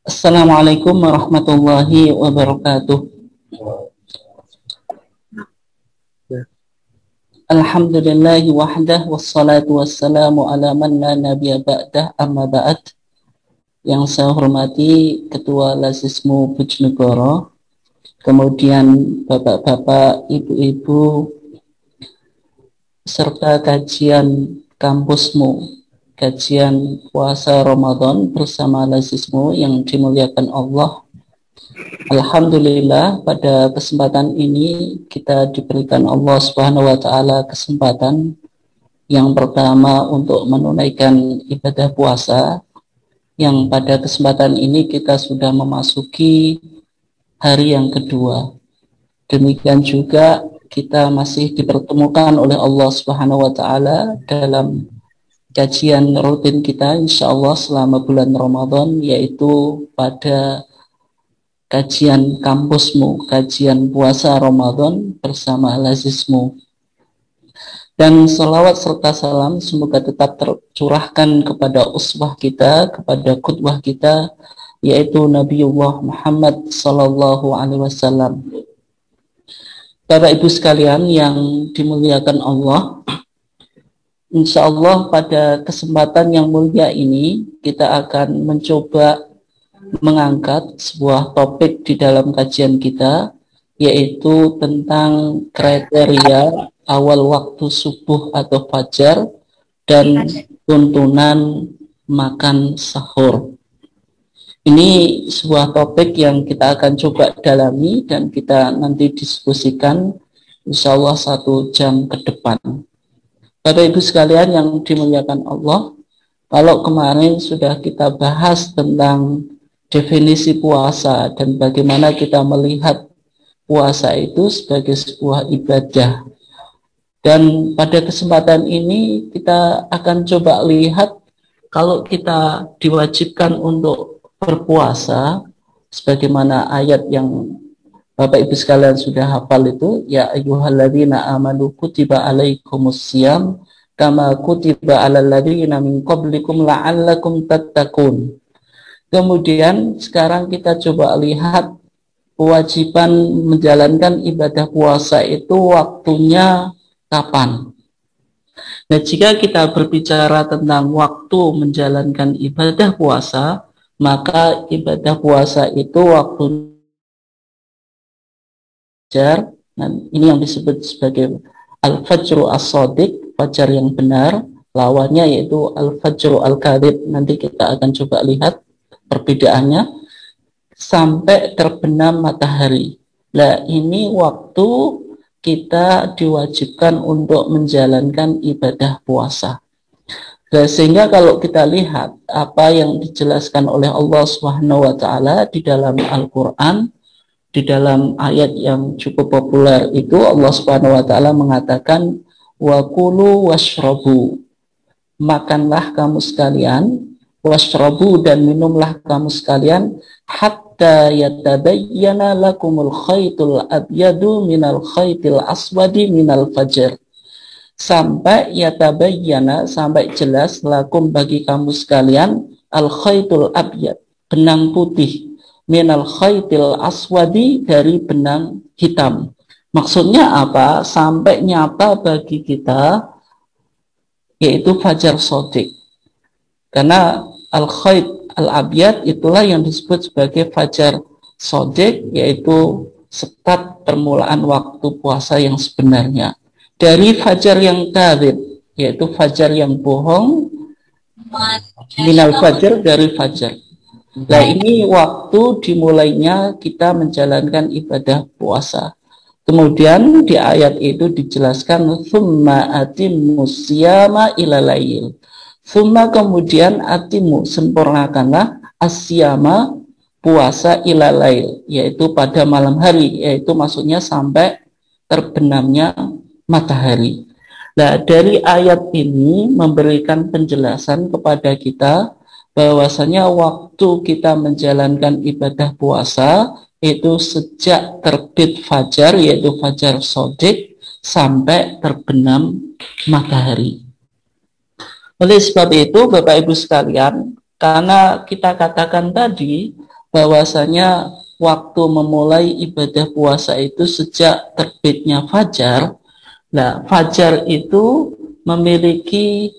Assalamualaikum warahmatullahi wabarakatuh. Alhamdulillahi wahdah wassalatu wassalamu ala man la nabiyya ba'dah amma ba'd. Yang saya hormati Ketua Lazismu Bojonegoro, kemudian bapak-bapak, ibu-ibu, serta kajian kampusmu, kajian puasa Ramadan bersama Lazismu yang dimuliakan Allah. Alhamdulillah, pada kesempatan ini kita diberikan Allah Subhanahu wa taala kesempatan yang pertama untuk menunaikan ibadah puasa, yang pada kesempatan ini kita sudah memasuki hari yang kedua. Demikian juga kita masih dipertemukan oleh Allah Subhanahu wa taala dalam kajian rutin kita insyaallah selama bulan Ramadan, yaitu pada kajian kampusmu, kajian puasa Ramadan bersama Lazismu. Dan salawat serta salam semoga tetap tercurahkan kepada uswah kita, kepada qudwah kita, yaitu Nabiullah Muhammad sallallahu alaihi wasallam. Bapak Ibu sekalian yang dimuliakan Allah, insya Allah pada kesempatan yang mulia ini kita akan mencoba mengangkat sebuah topik di dalam kajian kita, yaitu tentang kriteria awal waktu subuh atau fajar dan tuntunan makan sahur. Ini sebuah topik yang kita akan coba dalami dan kita nanti diskusikan insya Allah 1 jam ke depan. Bapak Ibu sekalian yang dimuliakan Allah, kalau kemarin sudah kita bahas tentang definisi puasa dan bagaimana kita melihat puasa itu sebagai sebuah ibadah. Dan pada kesempatan ini kita akan coba lihat, kalau kita diwajibkan untuk berpuasa sebagaimana ayat yang Bapak Ibu sekalian sudah hafal itu, ya ayyuhalladzina amanu kutiba alaikumusiyam kama kutiba alal ladzina min qablikum la'allakum tattaqun. Kemudian sekarang kita coba lihat kewajiban menjalankan ibadah puasa itu waktunya kapan. Nah, jika kita berbicara tentang waktu menjalankan ibadah puasa, maka ibadah puasa itu waktu fajar. Nah, ini yang disebut sebagai al-fajru as-shadiq, fajar yang benar. Lawannya yaitu al-fajru al-kadhib. Nanti kita akan coba lihat perbedaannya, sampai terbenam matahari. Nah, ini waktu kita diwajibkan untuk menjalankan ibadah puasa. Nah, sehingga kalau kita lihat apa yang dijelaskan oleh Allah Subhanahu wa taala di dalam Al-Qur'an, di dalam ayat yang cukup populer itu, Allah Subhanahu wa taala mengatakan wa kulu washrabu, makanlah kamu sekalian, washrabu dan minumlah kamu sekalian, hatta yatabayyana lakumul khaytul abyadu minal khaytil aswadi minal fajr, sampai yatabayyana, sampai jelas, lakum bagi kamu sekalian, al khaytul abyad, benang putih, minal khaytil aswadi, dari benang hitam. Maksudnya apa? Sampai nyata bagi kita, yaitu fajar shadiq. Karena al-khayt al-abyad itulah yang disebut sebagai fajar shadiq, yaitu start permulaan waktu puasa yang sebenarnya. Dari fajar yang kadhib, yaitu fajar yang bohong, minal fajar, dari fajar. Nah, ini waktu dimulainya kita menjalankan ibadah puasa. Kemudian di ayat itu dijelaskan tsumma atimmus siyama ilal lail. Tsumma, kemudian, atimu, sempurnakanlah, asyama, puasa, ilal lail, yaitu pada malam hari, yaitu maksudnya sampai terbenamnya matahari. Nah, dari ayat ini memberikan penjelasan kepada kita bahwasanya waktu kita menjalankan ibadah puasa itu sejak terbit fajar, yaitu fajar shadiq, sampai terbenam matahari. Oleh sebab itu, Bapak Ibu sekalian, karena kita katakan tadi bahwasanya waktu memulai ibadah puasa itu sejak terbitnya fajar. Nah, fajar itu memiliki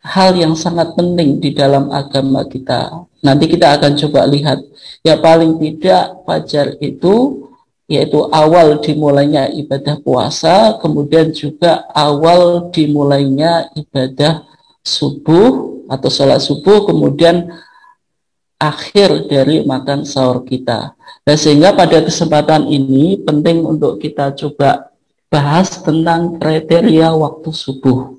hal yang sangat penting di dalam agama kita. Nanti kita akan coba lihat. Ya paling tidak fajar itu yaitu awal dimulainya ibadah puasa, kemudian juga awal dimulainya ibadah subuh atau sholat subuh, kemudian akhir dari makan sahur kita. Nah, sehingga pada kesempatan ini penting untuk kita coba bahas tentang kriteria waktu subuh.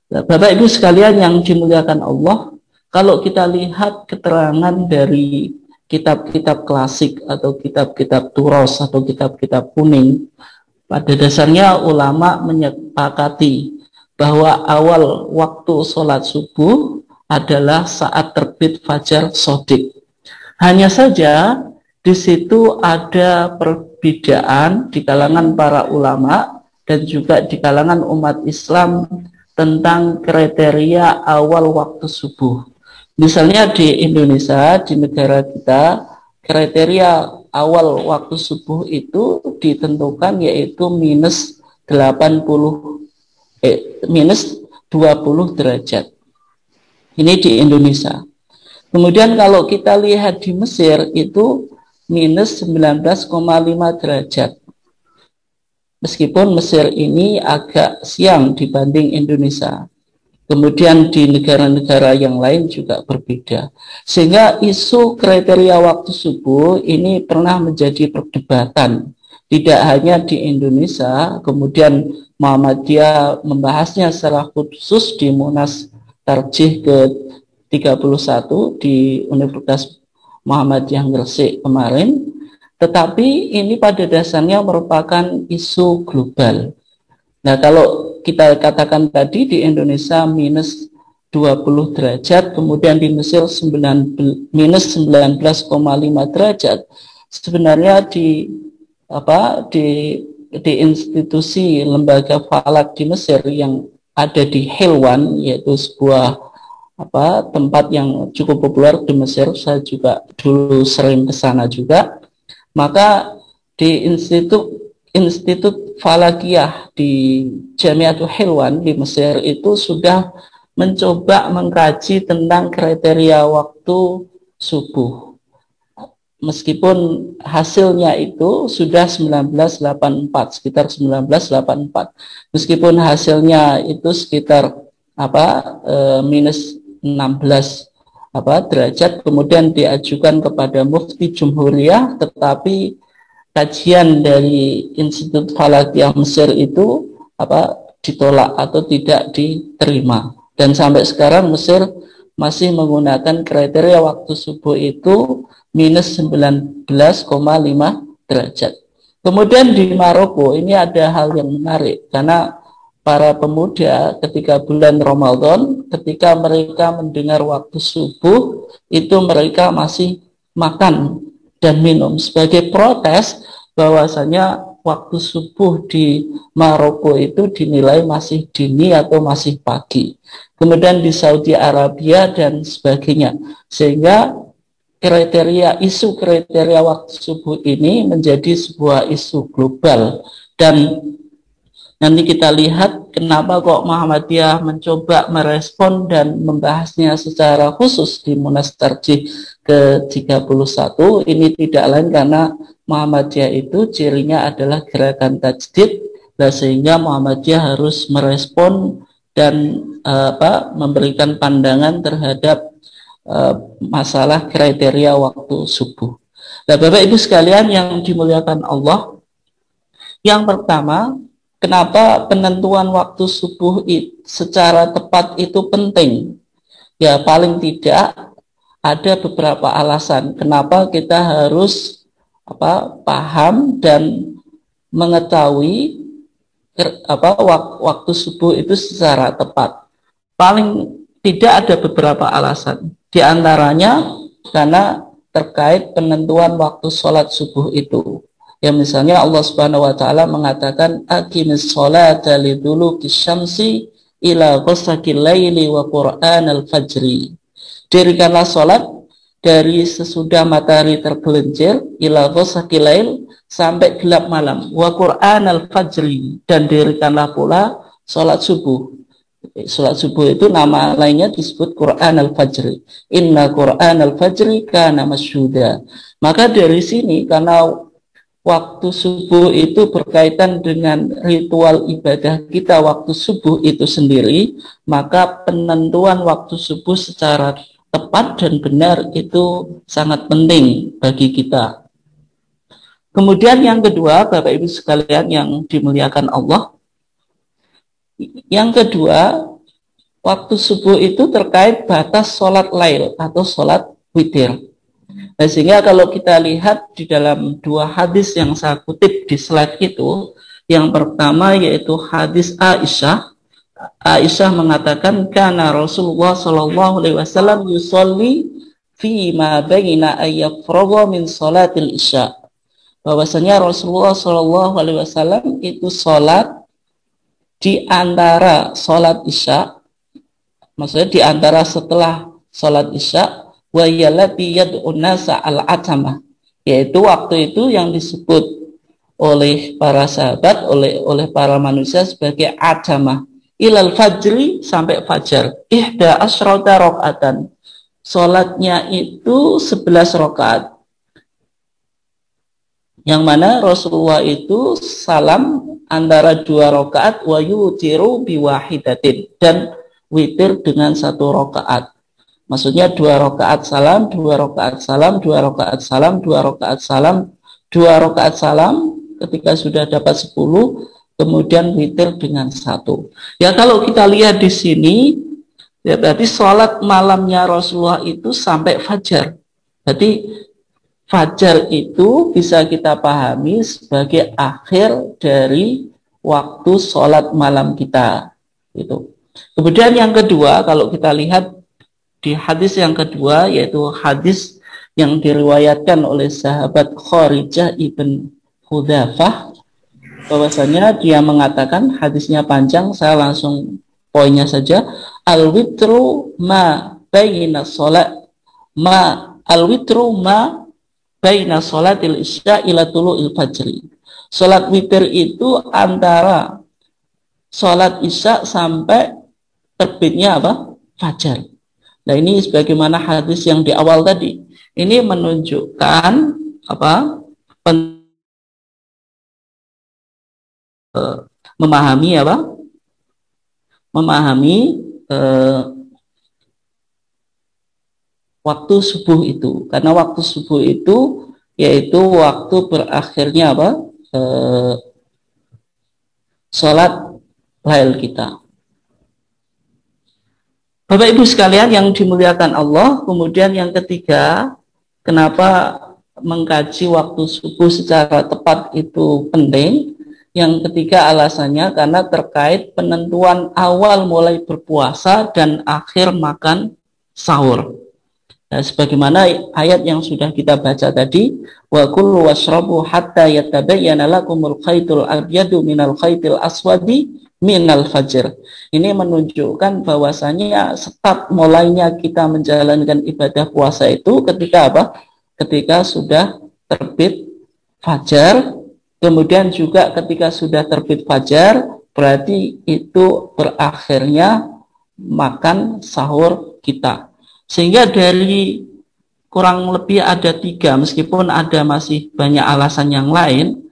Nah, Bapak Ibu sekalian yang dimuliakan Allah, kalau kita lihat keterangan dari kitab-kitab klasik atau kitab-kitab Turos atau kitab-kitab kuning, pada dasarnya ulama menyepakati bahwa awal waktu sholat subuh adalah saat terbit fajar shodiq. Hanya saja di situ ada perbedaan di kalangan para ulama dan juga di kalangan umat Islam tentang kriteria awal waktu subuh. Misalnya di Indonesia, di negara kita, kriteria awal waktu subuh itu ditentukan yaitu minus 20 derajat. Ini di Indonesia. Kemudian kalau kita lihat di Mesir itu minus 19,5 derajat. Meskipun Mesir ini agak siang dibanding Indonesia. Kemudian di negara-negara yang lain juga berbeda. Sehingga isu kriteria waktu subuh ini pernah menjadi perdebatan. Tidak hanya di Indonesia, kemudian Muhammadiyah membahasnya secara khusus di Munas Tarjih ke-31 di Universitas Muhammadiyah Gresik kemarin. Tetapi ini pada dasarnya merupakan isu global. Nah, kalau kita katakan tadi di Indonesia minus 20 derajat, kemudian di Mesir minus 19,5 derajat, sebenarnya di institusi lembaga falak di Mesir yang ada di Helwan, yaitu sebuah tempat yang cukup populer di Mesir, saya juga dulu sering ke sana juga. Maka di Institut Falakiyah di Jamiatul Helwan di Mesir itu sudah mencoba mengkaji tentang kriteria waktu subuh. Meskipun hasilnya itu sudah 1984, sekitar 1984. Meskipun hasilnya itu sekitar minus 16 derajat, kemudian diajukan kepada Mufti Jumhuriyah, tetapi kajian dari Institut Falakiyah Mesir itu ditolak atau tidak diterima. Dan sampai sekarang Mesir masih menggunakan kriteria waktu subuh itu minus 19,5 derajat. Kemudian di Maroko ini ada hal yang menarik, karena para pemuda ketika bulan Ramadan, ketika mereka mendengar waktu subuh, itu mereka masih makan dan minum sebagai protes bahwasanya waktu subuh di Maroko itu dinilai masih dini atau masih pagi. Kemudian di Saudi Arabia dan sebagainya. Sehingga isu kriteria waktu subuh ini menjadi sebuah isu global. Dan nanti kita lihat kenapa kok Muhammadiyah mencoba merespon dan membahasnya secara khusus di Munas Tarjih ke-31. Ini tidak lain karena Muhammadiyah itu cirinya adalah gerakan tajdid, sehingga Muhammadiyah harus merespon dan memberikan pandangan terhadap masalah kriteria waktu subuh. Nah, Bapak Ibu sekalian yang dimuliakan Allah, yang pertama, kenapa penentuan waktu subuh secara tepat itu penting? Ya, paling tidak ada beberapa alasan kenapa kita harus paham dan mengetahui waktu subuh itu secara tepat. Paling tidak ada beberapa alasan. Di antaranya karena terkait penentuan waktu sholat subuh itu. Ya, misalnya Allah Subhanahu wa taala mengatakan aqimis sholata liduluki syamsi ila ghasaqil laili wa qur'anal fajri. Dirikanlah sholat dari sesudah matahari tergelincir ila ghasaqil lail sampai gelap malam. Wa Qur'anal fajri, dan dirikanlah pula salat subuh. Salat subuh itu nama lainnya disebut Qur'anal fajri. Inna Qur'anal fajri kana masyhuda. Maka dari sini, karena waktu subuh itu berkaitan dengan ritual ibadah kita waktu subuh itu sendiri, maka penentuan waktu subuh secara tepat dan benar itu sangat penting bagi kita. Kemudian yang kedua, Bapak Ibu sekalian yang dimuliakan Allah, yang kedua, waktu subuh itu terkait batas sholat lail atau sholat witir. Nah, sehingga kalau kita lihat di dalam dua hadis yang saya kutip di slide itu, yang pertama yaitu hadis Aisyah. Aisyah mengatakan, karena Rasulullah Shallallahu Alaihi Wasallam yusolli fi ma baina ayyafrogha min salatil isya. Bahwasanya Rasulullah Shallallahu Alaihi Wasallam itu sholat di antara sholat isya, maksudnya di antara setelah sholat isya, wa yallati yad'un nasa al-atamah, yaitu waktu itu yang disebut oleh para sahabat, oleh para manusia sebagai atamah, ilal fajri, sampai fajar, ihda asyrata rakaatan, sholatnya itu 11 rakaat, yang mana Rasulullah itu salam antara 2 rakaat, wa yutiru biwahidatin, dan witir dengan 1 rakaat. Maksudnya 2 rakaat salam, 2 rakaat salam, 2 rakaat salam, 2 rakaat salam, 2 rakaat salam, ketika sudah dapat 10, kemudian witir dengan 1. Ya, kalau kita lihat di sini, ya berarti sholat malamnya Rasulullah itu sampai fajar. Berarti fajar itu bisa kita pahami sebagai akhir dari waktu sholat malam kita. Gitu. Kemudian yang kedua, kalau kita lihat di hadis yang kedua, yaitu hadis yang diriwayatkan oleh sahabat Kharijah ibn Hudzafah, bahwasanya dia mengatakan, hadisnya panjang, saya langsung poinnya saja. Al-witru ma baina salat baina salatil isya ila tulu'il fajri. Salat witir itu antara salat isya sampai terbitnya apa? Fajar. Nah, ini sebagaimana hadis yang di awal tadi. Ini menunjukkan apa? Memahami apa? Memahami waktu subuh itu. Karena waktu subuh itu yaitu waktu berakhirnya apa? Sholat lail kita. Bapak Ibu sekalian yang dimuliakan Allah, kemudian yang ketiga, kenapa mengkaji waktu subuh secara tepat itu penting? Yang ketiga alasannya karena terkait penentuan awal mulai berpuasa dan akhir makan sahur. Nah, sebagaimana ayat yang sudah kita baca tadi, wa kulu washrabu hatta yatabayyana lakumul khaytul abyadu minal khaytil aswadi minal fajr. Ini menunjukkan bahwasanya start mulainya kita menjalankan ibadah puasa itu ketika apa? Ketika sudah terbit fajar. Kemudian juga ketika sudah terbit fajar, berarti itu berakhirnya makan sahur kita. Sehingga dari kurang lebih ada 3, meskipun ada masih banyak alasan yang lain.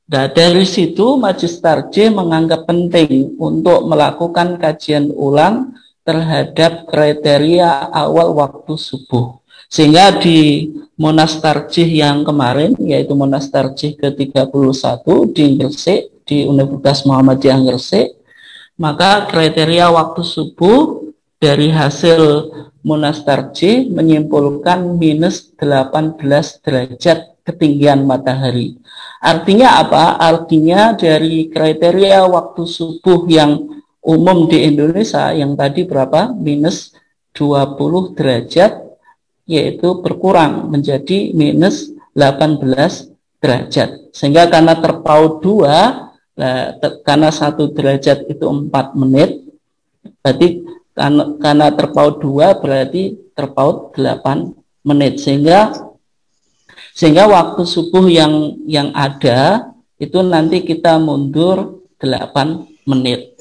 Nah, dari situ Majelis Tarjih menganggap penting untuk melakukan kajian ulang terhadap kriteria awal waktu subuh. Sehingga di Monas Tarjih yang kemarin, yaitu Monas Tarjih ke-31 di Gresik, di Universitas Muhammadiyah Gresik, maka kriteria waktu subuh dari hasil Monas Tarjih menyimpulkan minus 18 derajat ketinggian matahari. Artinya apa? Artinya dari kriteria waktu subuh yang umum di Indonesia yang tadi berapa? Minus 20 derajat, yaitu berkurang menjadi minus 18 derajat. Sehingga karena terpaut 2, karena 1 derajat itu 4 menit, berarti karena terpaut 2 berarti terpaut 8 menit, sehingga waktu subuh yang ada itu nanti kita mundur 8 menit.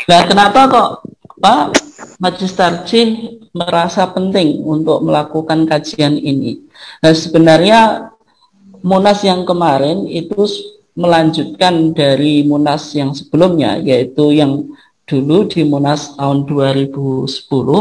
Nah, kenapa kok Pak Majelis Tarjih merasa penting untuk melakukan kajian ini? Nah, sebenarnya Munas yang kemarin itu melanjutkan dari Munas yang sebelumnya, yaitu yang dulu di Munas tahun 2010,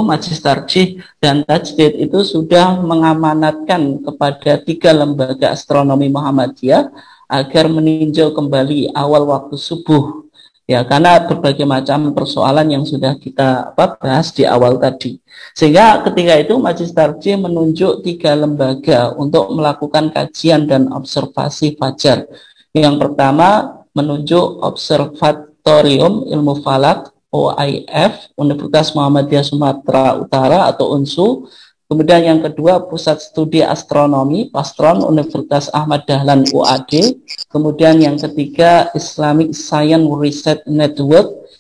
Majelis Tarjih dan Tajdid itu sudah mengamanatkan kepada 3 lembaga astronomi Muhammadiyah agar meninjau kembali awal waktu subuh. Ya, karena berbagai macam persoalan yang sudah kita bahas di awal tadi. Sehingga ketika itu Majelis Tarjih menunjuk 3 lembaga untuk melakukan kajian dan observasi fajar. Yang pertama menunjuk Observatorium Ilmu Falak OIF Universitas Muhammadiyah Sumatera Utara atau UNSU. Kemudian yang kedua Pusat Studi Astronomi Pastron Universitas Ahmad Dahlan UAD. Kemudian yang ketiga Islamic Science Research Network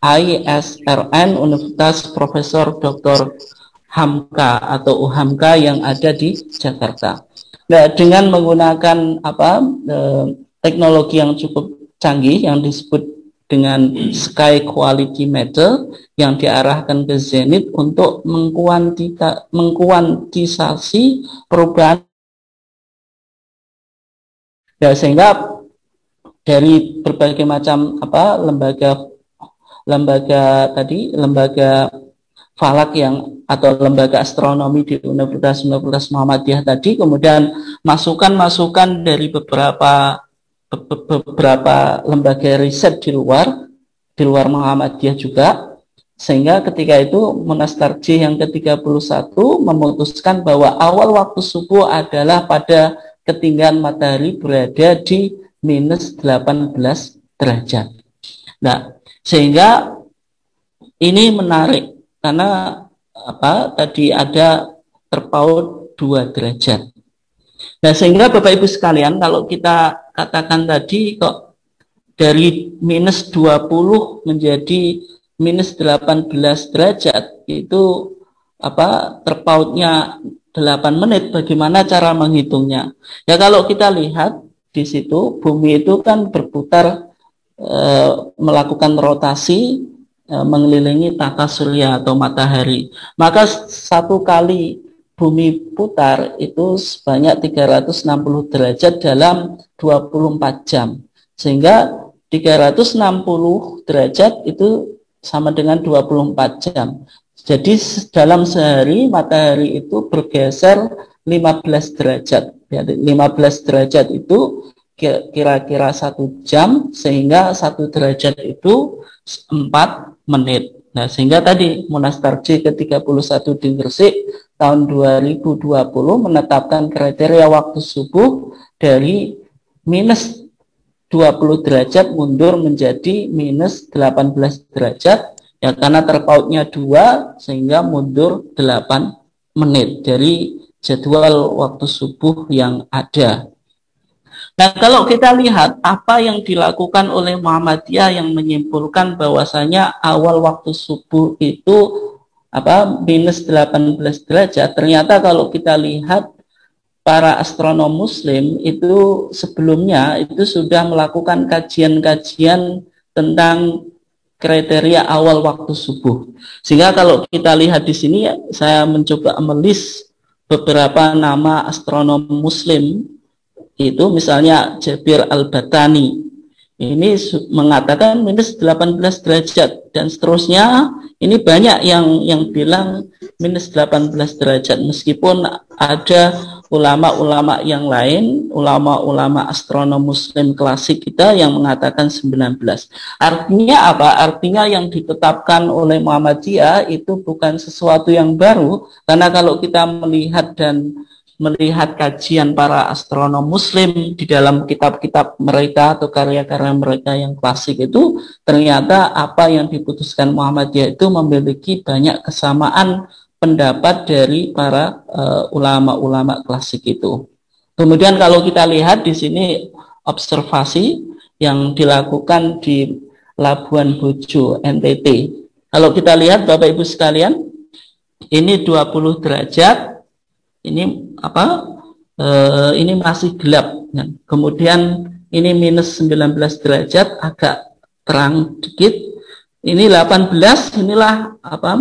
ISRN Universitas Profesor Dr. Hamka atau UHAMKA yang ada di Jakarta. Nah, dengan menggunakan teknologi yang cukup canggih yang disebut dengan Sky Quality Meter yang diarahkan ke zenith untuk mengkuantisasi perubahan. Ya, sehingga dari berbagai macam lembaga falak atau lembaga astronomi di Universitas Muhammadiyah tadi, kemudian masukan dari beberapa lembaga riset di luar Muhammadiyah juga, sehingga ketika itu Munas Tarjih yang ke-31 memutuskan bahwa awal waktu subuh adalah pada ketinggian matahari berada di minus 18 derajat. Nah, sehingga ini menarik karena tadi ada terpaut 2 derajat. Nah, sehingga Bapak Ibu sekalian, kalau kita katakan tadi kok dari minus 20 menjadi minus 18 derajat, itu terpautnya 8 menit, bagaimana cara menghitungnya? Ya, kalau kita lihat di situ, bumi itu kan berputar, melakukan rotasi, mengelilingi tata surya atau matahari. Maka 1 kali bumi putar itu sebanyak 360 derajat dalam 24 jam. Sehingga 360 derajat itu sama dengan 24 jam. Jadi dalam sehari matahari itu bergeser 15 derajat. Ya, 15 derajat itu kira-kira 1 jam, sehingga 1 derajat itu 4 menit. Nah, sehingga tadi Munas Tarjih ke-31 di Gresik tahun 2020 menetapkan kriteria waktu subuh dari minus 20 derajat mundur menjadi minus 18 derajat, ya, karena terpautnya 2 sehingga mundur 8 menit dari jadwal waktu subuh yang ada. Nah, kalau kita lihat apa yang dilakukan oleh Muhammadiyah yang menyimpulkan bahwasanya awal waktu subuh itu minus 18 derajat, ternyata kalau kita lihat para astronom muslim itu sebelumnya itu sudah melakukan kajian-kajian tentang kriteria awal waktu subuh. Sehingga kalau kita lihat di sini, saya mencoba melis beberapa nama astronom muslim. Itu misalnya Jabir Al-Batani, ini mengatakan minus 18 derajat, dan seterusnya. Ini banyak yang bilang minus 18 derajat, meskipun ada ulama-ulama yang lain, ulama-ulama astronom muslim klasik kita yang mengatakan 19. Artinya apa? Artinya yang ditetapkan oleh Muhammadiyah itu bukan sesuatu yang baru, karena kalau kita melihat kajian para astronom muslim di dalam kitab-kitab mereka atau karya-karya mereka yang klasik itu, ternyata apa yang diputuskan Muhammadiyah itu memiliki banyak kesamaan pendapat dari para ulama-ulama klasik itu. Kemudian kalau kita lihat di sini observasi yang dilakukan di Labuan Bajo, NTT. Kalau kita lihat Bapak Ibu sekalian, ini 20 derajat, ini apa? Ini masih gelap. Nah, kemudian ini minus 19 derajat, agak terang dikit. Ini 18, inilah apa?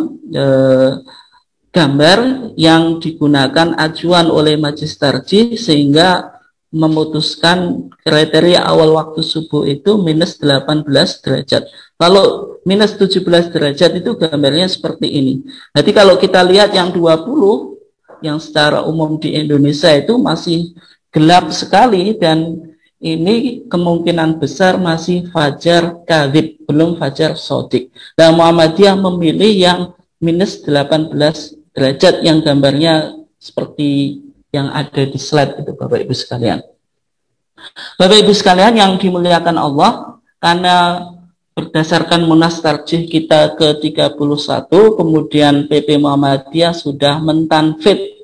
Gambar yang digunakan acuan oleh majelis tarjih sehingga memutuskan kriteria awal waktu subuh itu minus 18 derajat. Kalau minus 17 derajat itu gambarnya seperti ini. Jadi kalau kita lihat yang 20, yang secara umum di Indonesia itu masih gelap sekali, dan ini kemungkinan besar masih fajar kadhib, belum fajar sodik. Dan Muhammadiyah memilih yang minus 18 derajat yang gambarnya seperti yang ada di slide itu, Bapak Ibu sekalian. Bapak Ibu sekalian yang dimuliakan Allah, karena berdasarkan munas tarjih kita ke-31, kemudian PP Muhammadiyah sudah mentanfid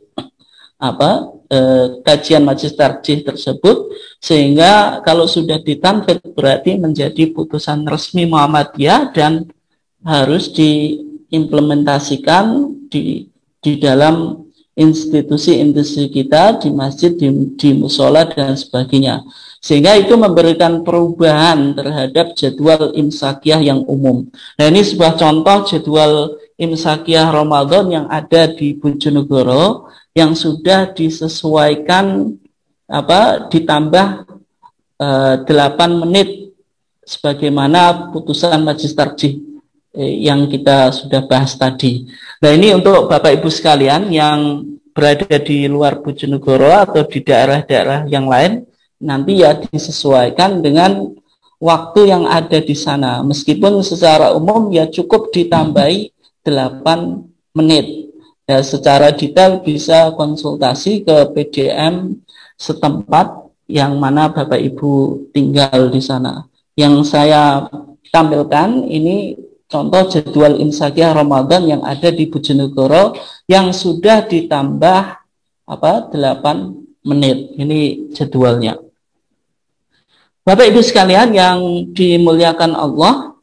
kajian majelis tarjih tersebut, sehingga kalau sudah ditanfid berarti menjadi putusan resmi Muhammadiyah dan harus diimplementasikan di dalam institusi-institusi kita, di masjid, di musola dan sebagainya, sehingga itu memberikan perubahan terhadap jadwal imsakiyah yang umum. Nah, ini sebuah contoh jadwal imsakiyah Ramadan yang ada di Bojonegoro yang sudah disesuaikan ditambah 8 menit sebagaimana putusan majelis tarjih yang kita sudah bahas tadi. Nah, ini untuk Bapak Ibu sekalian yang berada di luar Bojonegoro atau di daerah-daerah yang lain, nanti ya disesuaikan dengan waktu yang ada di sana. Meskipun secara umum ya cukup ditambahi 8 menit. Ya, secara detail bisa konsultasi ke PDM setempat yang mana Bapak Ibu tinggal di sana. Yang saya tampilkan ini contoh jadwal imsakiyah Ramadan yang ada di Bojonegoro yang sudah ditambah 8 menit. Ini jadwalnya. Bapak Ibu sekalian yang dimuliakan Allah,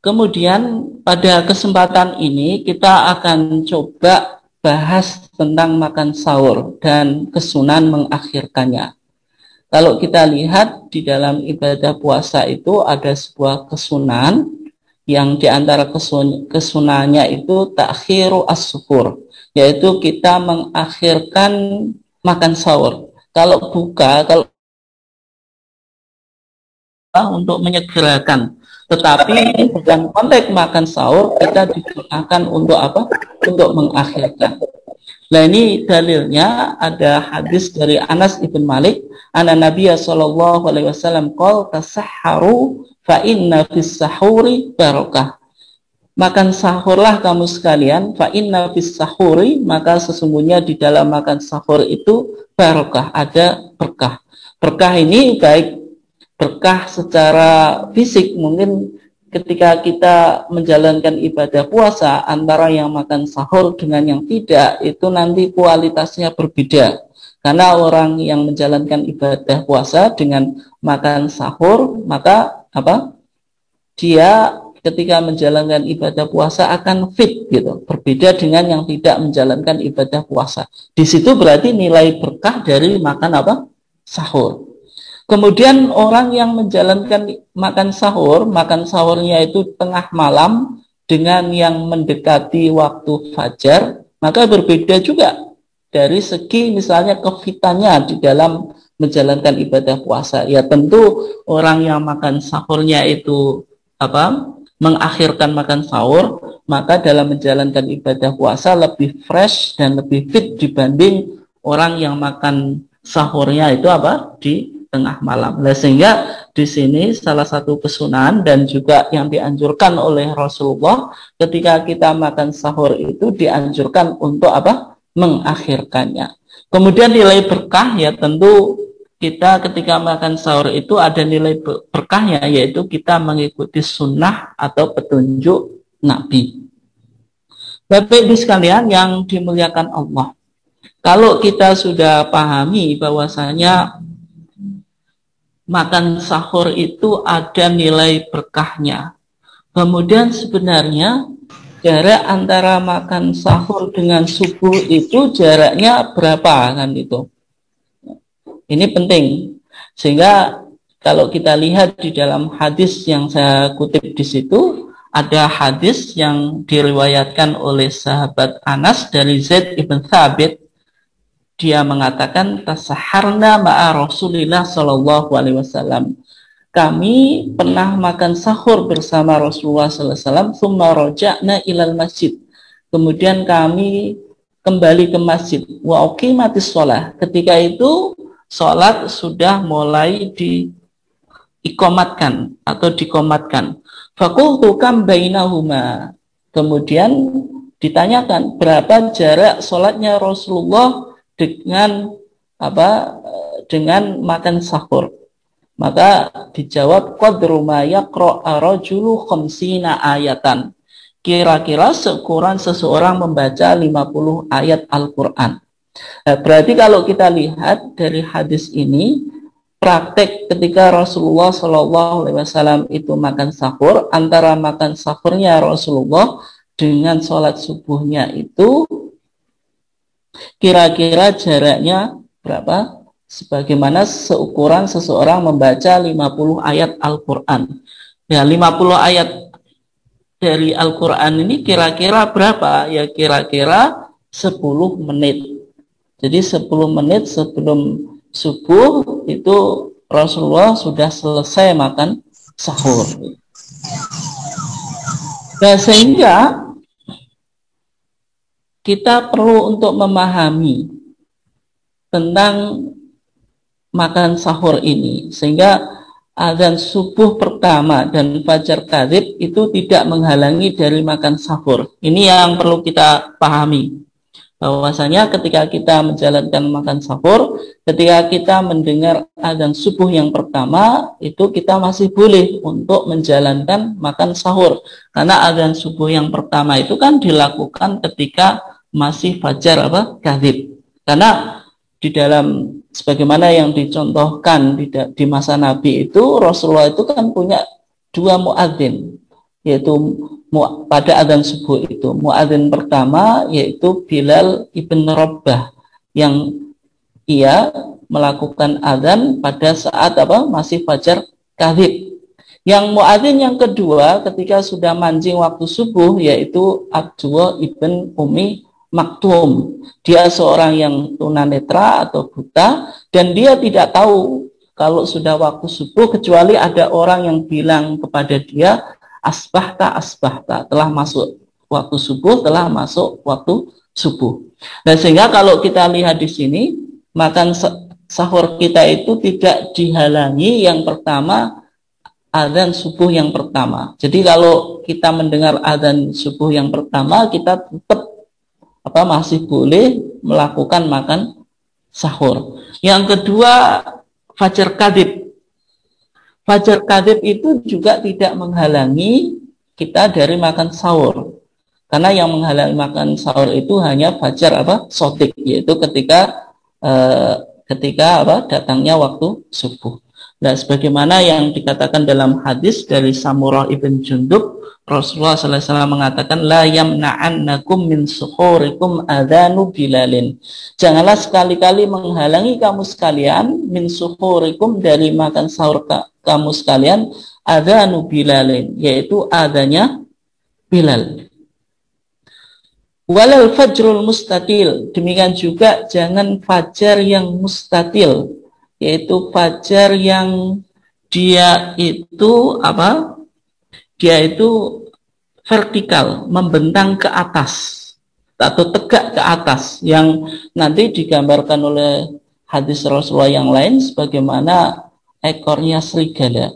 kemudian pada kesempatan ini kita akan coba bahas tentang makan sahur dan kesunahan mengakhirkannya. Kalau kita lihat di dalam ibadah puasa itu ada sebuah kesunahan yang diantara kesunahannya itu takhiru as-suhur, yaitu kita mengakhirkan makan sahur. Kalau buka, kalau untuk menyegerakan, tetapi dalam konteks makan sahur kita digunakan untuk apa? Untuk mengakhirkan. Nah, ini dalilnya ada hadis dari Anas ibn Malik, anna Nabiya sallallahu alaihi wasallam qala tasahharu fa inna fis sahuri barakah. Makan sahurlah kamu sekalian, fa inna fis sahuri, maka sesungguhnya di dalam makan sahur itu barakah, ada berkah. Berkah ini baik berkah secara fisik, mungkin ketika kita menjalankan ibadah puasa, antara yang makan sahur dengan yang tidak, itu nanti kualitasnya berbeda. Karena orang yang menjalankan ibadah puasa dengan makan sahur, maka dia ketika menjalankan ibadah puasa akan fit gitu, berbeda dengan yang tidak menjalankan ibadah puasa. Di situ berarti nilai berkah dari makan sahur. Kemudian orang yang menjalankan makan sahurnya itu tengah malam dengan yang mendekati waktu fajar, maka berbeda juga dari segi misalnya kefitannya di dalam menjalankan ibadah puasa. Ya tentu orang yang makan sahurnya itu mengakhirkan makan sahur, maka dalam menjalankan ibadah puasa lebih fresh dan lebih fit dibanding orang yang makan sahurnya itu di tengah malam. Nah, sehingga di sini salah satu kesunahan dan juga yang dianjurkan oleh Rasulullah ketika kita makan sahur itu dianjurkan untuk mengakhirkannya. Kemudian nilai berkah ya tentu kita ketika makan sahur itu ada nilai berkahnya, yaitu kita mengikuti sunnah atau petunjuk Nabi. Bapak Ibu sekalian yang dimuliakan Allah, kalau kita sudah pahami bahwasanya makan sahur itu ada nilai berkahnya, kemudian sebenarnya jarak antara makan sahur dengan subuh itu jaraknya berapa kan itu. Ini penting. Sehingga kalau kita lihat di dalam hadis yang saya kutip di situ, ada hadis yang diriwayatkan oleh sahabat Anas dari Zaid ibn Thabit. Dia mengatakan tasaharna ma'a Rasulillah sallallahu alaihi wasallam. Kami pernah makan sahur bersama Rasulullah sallallahu alaihi wasallam, tsumma raja'na ilal masjid. Kemudian kami kembali ke masjid. Wa uqimatis shalah. Ketika itu salat sudah mulai diikomatkan atau dikomatkan. Faqultu kam bainahuma. Kemudian ditanyakan berapa jarak salatnya Rasulullah dengan dengan makan sahur. Maka dijawab qadru ma yaqra'a rajulu khamsina ayatan. Kira-kira seukuran seseorang membaca 50 ayat Al-Qur'an. Nah, berarti kalau kita lihat dari hadis ini, praktek ketika Rasulullah Shallallahu Alaihi Wasallam itu makan sahur, antara makan sahurnya Rasulullah dengan sholat subuhnya itu kira-kira jaraknya berapa? Sebagaimana seukuran seseorang membaca 50 ayat Al-Quran. Ya, 50 ayat dari Al-Quran ini kira-kira berapa? Ya kira-kira 10 menit. Jadi 10 menit sebelum subuh itu Rasulullah sudah selesai makan sahur. Nah, sehingga kita perlu untuk memahami tentang makan sahur ini, sehingga azan subuh pertama dan fajar kadzib itu tidak menghalangi dari makan sahur. Ini yang perlu kita pahami, bahwasanya ketika kita menjalankan makan sahur, ketika kita mendengar azan subuh yang pertama, itu kita masih boleh untuk menjalankan makan sahur, karena azan subuh yang pertama itu kan dilakukan ketika masih fajar kadzib. Karena di dalam sebagaimana yang dicontohkan di masa Nabi itu, Rasulullah itu kan punya 2 muadzin, yaitu pada adzan subuh itu. Muadzin pertama yaitu Bilal ibn Rabah, yang ia melakukan adzan pada saat masih fajar kadzib. Yang muadzin yang kedua ketika sudah mancing waktu subuh yaitu Abdullah ibn Umi Maktum. Dia seorang yang tunanetra atau buta, dan dia tidak tahu kalau sudah waktu subuh kecuali ada orang yang bilang kepada dia, asbahta, telah masuk waktu subuh, telah masuk waktu subuh. Dan sehingga kalau kita lihat di sini, makan sahur kita itu tidak dihalangi yang pertama azan subuh yang pertama. Jadi kalau kita mendengar azan subuh yang pertama, kita tetap masih boleh melakukan makan sahur. Yang kedua, fajar kadzib. Fajar kadzib itu juga tidak menghalangi kita dari makan sahur. Karena yang menghalangi makan sahur itu hanya fajar sotik, yaitu ketika datangnya waktu subuh. Nah, sebagaimana yang dikatakan dalam hadis dari Samurah ibn Jundub, Rasulullah SAW mengatakan, la yamna'annakum min suhurikum adhanu Bilalin. Janganlah sekali-kali menghalangi kamu sekalian min suhurikum, dari makan sahur kamu sekalian, adhanu Bilalin, yaitu adanya Bilal. Walal fajrul mustatil, demikian juga jangan fajar yang mustatil, yaitu fajar yang dia itu dia itu vertikal, membentang ke atas atau tegak ke atas, yang nanti digambarkan oleh hadis Rasulullah yang lain sebagaimana ekornya serigala.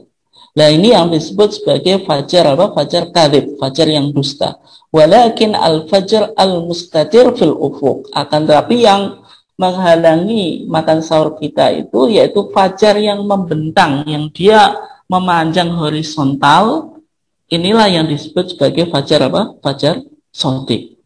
Nah, ini yang disebut sebagai fajar fajar kadzib, fajar yang dusta. Walakin al-fajr al-mustatir fil ufuq, akan tetapi yang menghalangi makan sahur kita itu yaitu fajar yang membentang, yang dia memanjang horizontal. Inilah yang disebut sebagai fajar fajar sotik.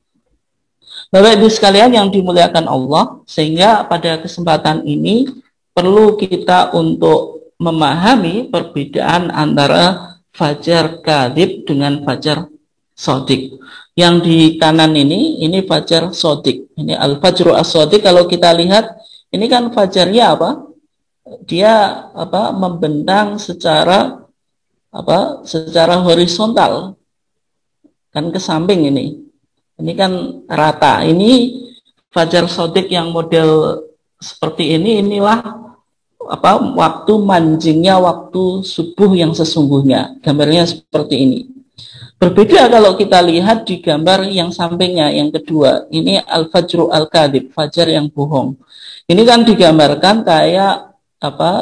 Bapak Ibu sekalian yang dimuliakan Allah, sehingga pada kesempatan ini perlu kita untuk memahami perbedaan antara fajar kadzib dengan fajar sodik. Yang di kanan ini fajar sodik. Ini al-fajru as-sodik. Kalau kita lihat, ini kan fajarnya apa? Dia apa? Membentang secara apa? Secara horizontal, kan ke samping ini. Ini kan rata. Ini fajar sodik yang model seperti ini. Inilah apa? Waktu manjingnya waktu subuh yang sesungguhnya. Gambarnya seperti ini. Berbeda kalau kita lihat di gambar yang sampingnya, yang kedua. Ini al-fajru al-kadhib, fajar yang bohong. Ini kan digambarkan kayak apa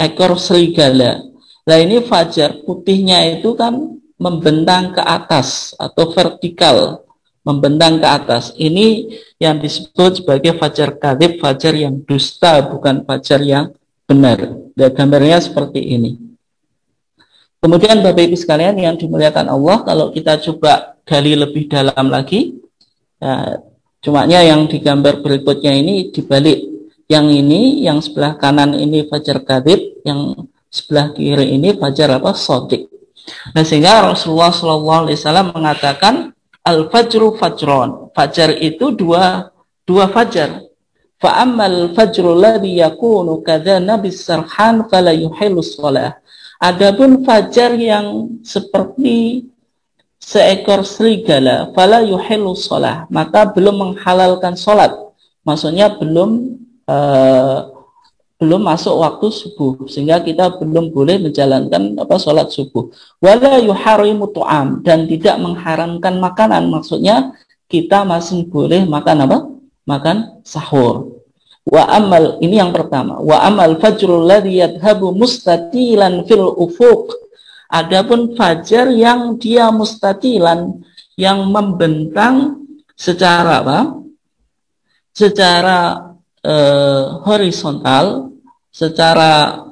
ekor serigala. Nah ini fajar putihnya itu kan membentang ke atas atau vertikal, membentang ke atas. Ini yang disebut sebagai fajar kadhib, fajar yang dusta, bukan fajar yang benar. Dan gambarnya seperti ini. Kemudian Bapak Ibu sekalian yang dimuliakan Allah, kalau kita coba gali lebih dalam lagi, ya, cumanya yang di gambar berikutnya ini dibalik. Yang ini, yang sebelah kanan ini fajar kadhib, yang sebelah kiri ini fajar apa? Sodik. Nah sehingga Rasulullah SAW mengatakan al-fajru fajron. Fajar itu dua fajar. Fa'ammal fajru ladhi yakunu kadhana bisarhan fala yuhillu shalah. Adapun fajar yang seperti seekor serigala, fala yuhillu shalah, maka belum menghalalkan sholat. Maksudnya belum masuk waktu subuh, sehingga kita belum boleh menjalankan apa sholat subuh. Wala yuharimu tu'am, dan tidak mengharamkan makanan. Maksudnya kita masih boleh makan apa? Makan sahur. Wa amal, ini yang pertama. Wa amal fajrul ladzi yadhhabu mustatilan fil ufuq. Adapun fajar yang dia mustatilan, yang membentang secara apa? Secara horizontal, secara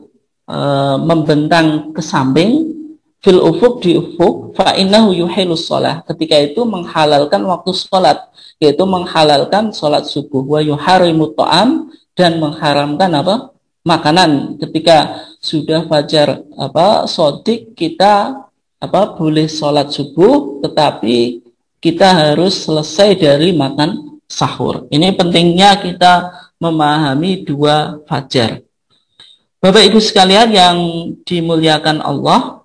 membentang ke samping, fil ufuq, di ufuq, fa innahu yuhilus shalah. Ketika itu menghalalkan waktu sholat, yaitu menghalalkan sholat subuh. Wa yuharimu ta'am, dan mengharamkan apa? Makanan. Ketika sudah fajar apa? Sodik, kita apa? Boleh sholat subuh, tetapi kita harus selesai dari makan sahur. Ini pentingnya kita memahami dua fajar. Bapak Ibu sekalian yang dimuliakan Allah,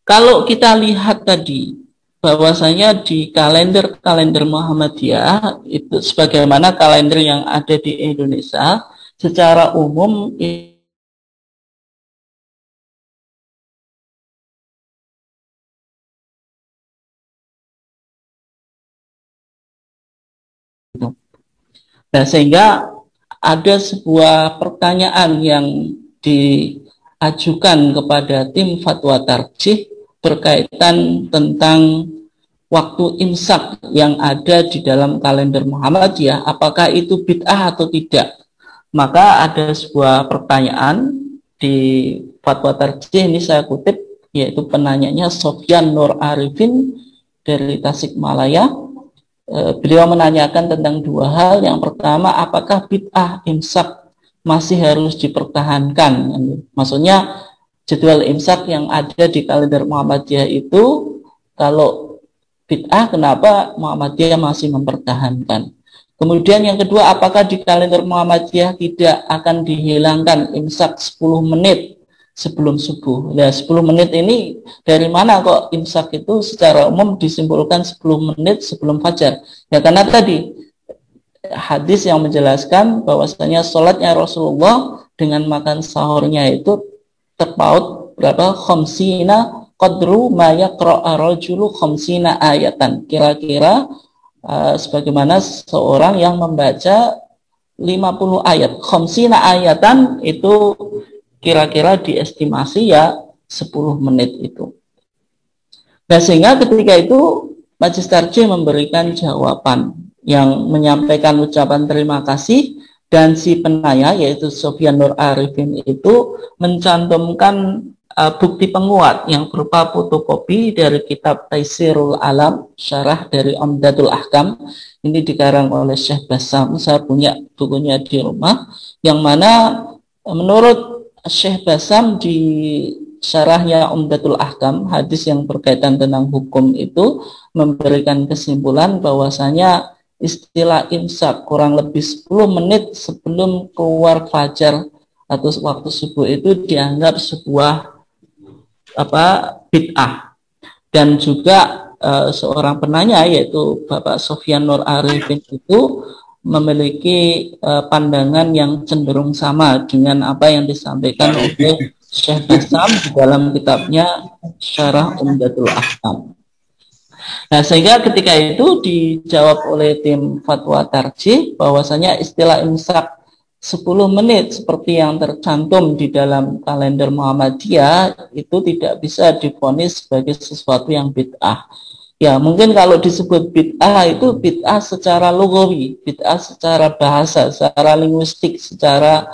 kalau kita lihat tadi bahwasanya di kalender Muhammadiyah itu sebagaimana kalender yang ada di Indonesia secara umum itu. Nah, sehingga ada sebuah pertanyaan yang diajukan kepada tim fatwa tarjih berkaitan tentang waktu imsak yang ada di dalam kalender Muhammadiyah, apakah itu bid'ah atau tidak? Maka ada sebuah pertanyaan di fatwa tarjih, ini saya kutip, yaitu penanyanya Sofyan Nur Arifin dari Tasikmalaya. Beliau menanyakan tentang dua hal. Yang pertama, apakah bid'ah imsak masih harus dipertahankan? Maksudnya jadwal imsak yang ada di kalender Muhammadiyah itu kalau bid'ah, kenapa Muhammadiyah masih mempertahankan? Kemudian yang kedua, apakah di kalender Muhammadiyah tidak akan dihilangkan imsak 10 menit sebelum subuh? Nah, 10 menit ini dari mana kok imsak itu secara umum disimpulkan 10 menit sebelum fajar? Ya karena tadi hadis yang menjelaskan bahwasanya sholatnya Rasulullah dengan makan sahurnya itu terpaut berapa? Khamsina qadru ma yaqra'a rajulu khamsina ayatan. Kira-kira sebagaimana seorang yang membaca 50 ayat. Khamsina ayatan itu kira-kira diestimasi ya 10 menit itu. Nah, sehingga ketika itu Majelis Tarjih memberikan jawaban yang menyampaikan ucapan terima kasih, dan si penanya yaitu Sofyan Nur Arifin itu mencantumkan bukti penguat yang berupa fotokopi dari kitab Taisirul Alam, syarah dari Umdatul Ahkam. Ini dikarang oleh Syekh Bassam. Saya punya bukunya di rumah, yang mana menurut Syekh Bassam di syarahnya Umdatul Ahkam, hadis yang berkaitan tentang hukum itu memberikan kesimpulan bahwasanya istilah imsak kurang lebih 10 menit sebelum keluar fajar atau waktu subuh itu dianggap sebuah bid'ah. Dan juga seorang penanya yaitu Bapak Sofyan Nur Arifin itu memiliki pandangan yang cenderung sama dengan apa yang disampaikan oleh Syekh Bassam di dalam kitabnya Syarah Umdatul Ahkam. Nah, sehingga ketika itu dijawab oleh tim Fatwa Tarjih bahwasanya istilah imsak 10 menit seperti yang tercantum di dalam kalender Muhammadiyah itu tidak bisa divonis sebagai sesuatu yang bid'ah. Ya, mungkin kalau disebut bid'ah itu bid'ah secara lugawi, bid'ah secara bahasa, secara linguistik, secara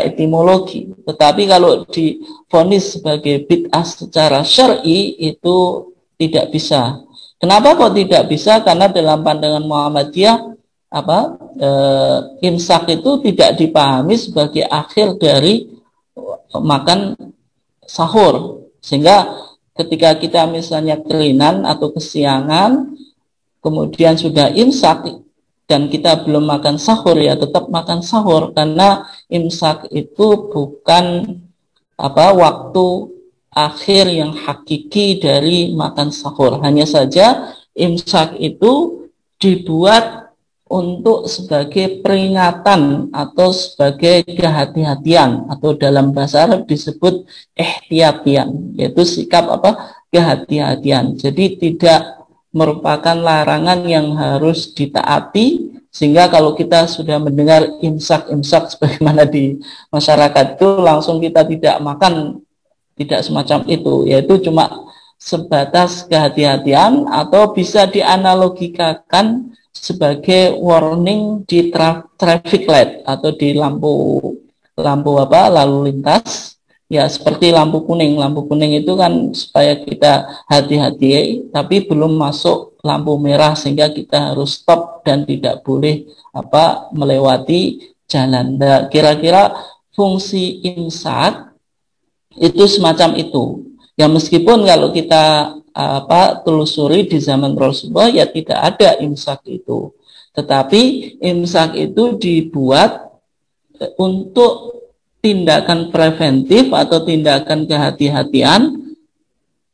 etimologi. Tetapi kalau divonis sebagai bid'ah secara syar'i itu tidak bisa. Kenapa kok tidak bisa? Karena dalam pandangan Muhammadiyah imsak itu tidak dipahami sebagai akhir dari makan sahur. Sehingga ketika kita misalnya kelinan atau kesiangan, kemudian sudah imsak dan kita belum makan sahur, ya tetap makan sahur, karena imsak itu bukan waktu akhir yang hakiki dari makan sahur. Hanya saja imsak itu dibuat untuk sebagai peringatan atau sebagai kehati-hatian, atau dalam bahasa Arab disebut ihtiyatian, yaitu sikap kehati-hatian. Jadi tidak merupakan larangan yang harus ditaati, sehingga kalau kita sudah mendengar imsak sebagaimana di masyarakat itu langsung kita tidak makan, tidak semacam itu, yaitu cuma sebatas kehati-hatian, atau bisa dianalogikan sebagai warning di traffic light atau di lampu lalu lintas. Ya, seperti lampu kuning. Lampu kuning itu kan supaya kita hati-hati, tapi belum masuk lampu merah sehingga kita harus stop dan tidak boleh melewati jalan. Nah, kira-kira fungsi imsak itu semacam itu. Ya, meskipun kalau kita telusuri di zaman Rasulullah ya tidak ada imsak itu. Tetapi imsak itu dibuat untuk tindakan preventif atau tindakan kehati-hatian,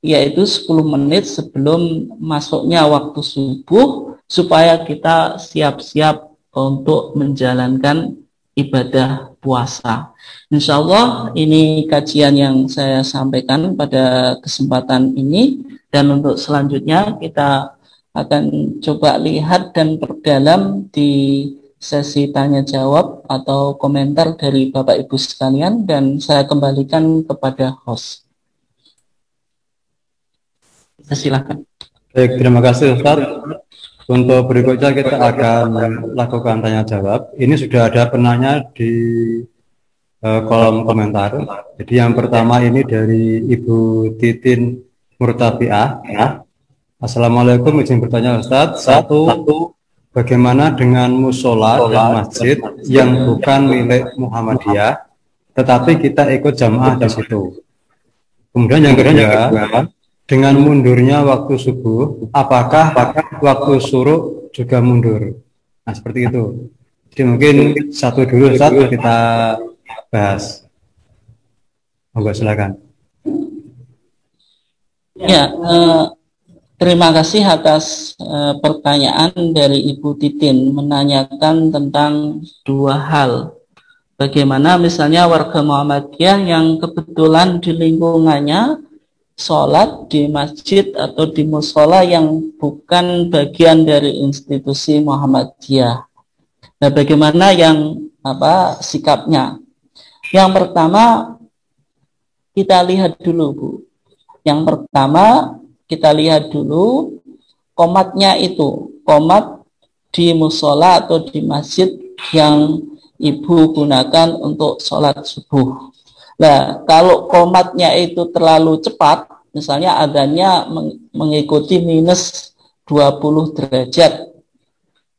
yaitu 10 menit sebelum masuknya waktu subuh, supaya kita siap-siap untuk menjalankan ibadah puasa. Insya Allah ini kajian yang saya sampaikan pada kesempatan ini, dan untuk selanjutnya kita akan coba lihat dan perdalam di sesi tanya jawab atau komentar dari Bapak Ibu sekalian, dan saya kembalikan kepada host. Silakan. Baik, terima kasih Ustaz. Untuk berikutnya kita akan melakukan tanya jawab. Ini sudah ada penanya di kolom komentar. Jadi yang pertama ini dari Ibu Titin Murtafiah. Assalamualaikum, izin bertanya Ustaz. Satu, bagaimana dengan musola dan masjid yang bukan milik Muhammadiyah, tetapi kita ikut jamaah di situ? Kemudian yang kedua, dengan mundurnya waktu subuh, apakah waktu syuruk juga mundur? Nah, seperti itu. Jadi mungkin satu dulu Ustaz kita bahas. Monggo silakan. Ya, terima kasih atas pertanyaan dari Ibu Titin, menanyakan tentang dua hal. Bagaimana misalnya warga Muhammadiyah yang kebetulan di lingkungannya sholat di masjid atau di musola yang bukan bagian dari institusi Muhammadiyah. Nah, bagaimana sikapnya? Yang pertama kita lihat dulu, Bu. Yang pertama kita lihat dulu qomatnya itu, qomat di musola atau di masjid yang Ibu gunakan untuk sholat subuh. Nah, kalau qomatnya itu terlalu cepat, misalnya adanya mengikuti minus 20 derajat,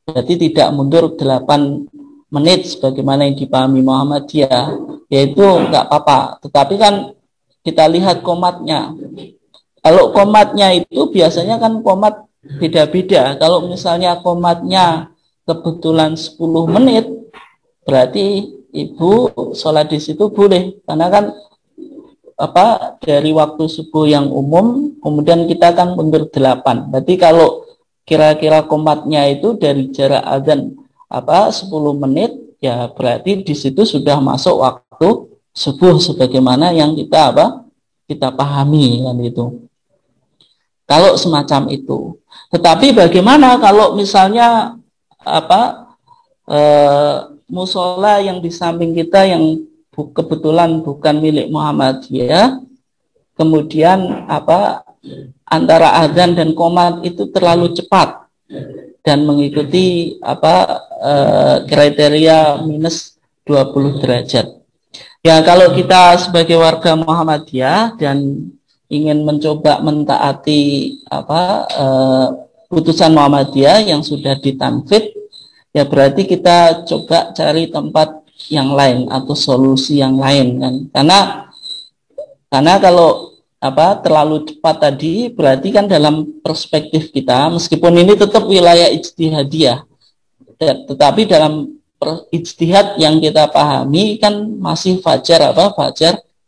berarti tidak mundur 8 menit sebagaimana yang dipahami Muhammadiyah, yaitu enggak apa-apa. Tetapi kan kita lihat komatnya. Kalau komatnya itu biasanya kan komat beda-beda. Kalau misalnya komatnya kebetulan 10 menit, berarti ibu sholat di situ boleh. Karena kan dari waktu subuh yang umum, kemudian kita kan mundur 8. Berarti kalau kira-kira komatnya itu dari jarak azan 10 menit, ya berarti di situ sudah masuk waktu subuh sebagaimana yang kita pahami kan itu. Kalau semacam itu. Tetapi bagaimana kalau misalnya musola yang di samping kita yang kebetulan bukan milik Muhammadiyah, kemudian antara adzan dan qomat itu terlalu cepat dan mengikuti kriteria minus 20 derajat. Ya, kalau kita sebagai warga Muhammadiyah dan ingin mencoba mentaati putusan Muhammadiyah yang sudah ditanfid, ya berarti kita coba cari tempat yang lain atau solusi yang lain kan. Karena kalau terlalu cepat tadi berarti kan dalam perspektif kita, meskipun ini tetap wilayah ijtihadiyah, tetapi dalam ijtihad yang kita pahami kan masih fajar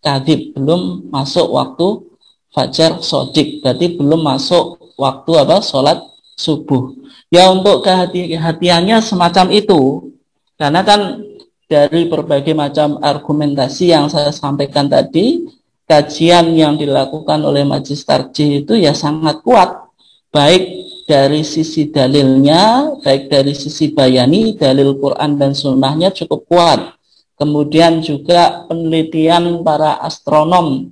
kadhib, belum masuk waktu fajar sodik, berarti belum masuk waktu sholat subuh. Ya, untuk kehati-hatiannya semacam itu, karena kan dari berbagai macam argumentasi yang saya sampaikan tadi, kajian yang dilakukan oleh Majelis Tarjih itu ya sangat kuat, baik dari sisi dalilnya, baik dari sisi bayani, dalil Quran dan sunnahnya cukup kuat. Kemudian juga penelitian para astronom,